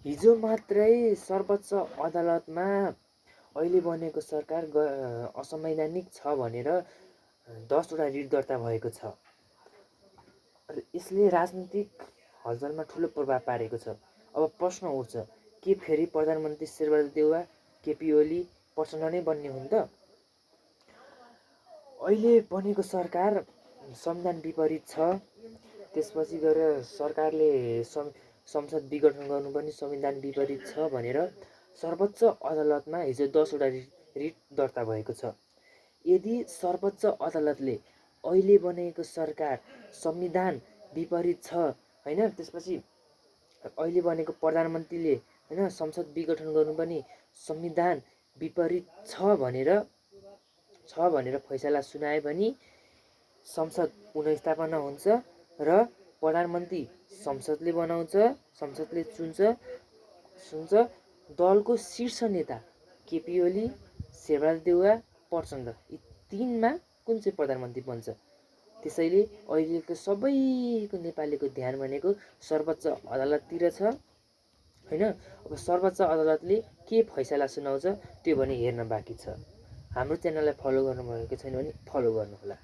हिजो मात्रै सर्वोच्च अदालतमा अहिले बनेको सरकार असंवैधानिक छ भनेर 10 वटा रिट दर्ता भएको छ। यसले राजनीतिक हलचलमा ठुलो प्रभाव पारेको छ। अब प्रश्न उठ्छ, के फेरि प्रधानमन्त्री शेरबहादुर देउवा, केपी ओली, प्रचण्ड नै बन्ने हुन् त? अहिले बनेको सरकार संविधान विपरीत छ। त्यसपछि गएर सरकारले संसद विघटन गर्नु पनि संविधान विपरीत छ भनेर सर्वोच्च अदालतमा हिजो 10 वटा रिट दर्ता भएको छ। यदि सर्वोच्च अदालतले अहिले बनेको सरकार संविधान विपरीत छ हैन, त्यसपछि अहिले बनेको प्रधानमन्त्रीले हैन संसद विघटन गर्नु पनि संविधान विपरीत छ भनेर फैसला सुनाए पनि संसद पुनर्स्थापना हुन्छ र प्रधानमन्त्री संसदले बनाउँछ, संसदले चुन्छ दलको शीर्ष नेता केपी ओली, शेरबहादुर देउवा, प्रचण्ड, यी तीनमा कुन चाहिँ प्रधानमन्त्री बन्छ। त्यसैले अहिलेको सबैको नेपालीको ध्यान भनेको सर्वोच्च अदालततिर छ हैन। अब सर्वोच्च अदालतले के फैसला सुनाउँछ त्यो भने हेर्न बाँकी छ। हाम्रो च्यानललाई फलो गर्नुभएको छैन भने फलो गर्नुहोला।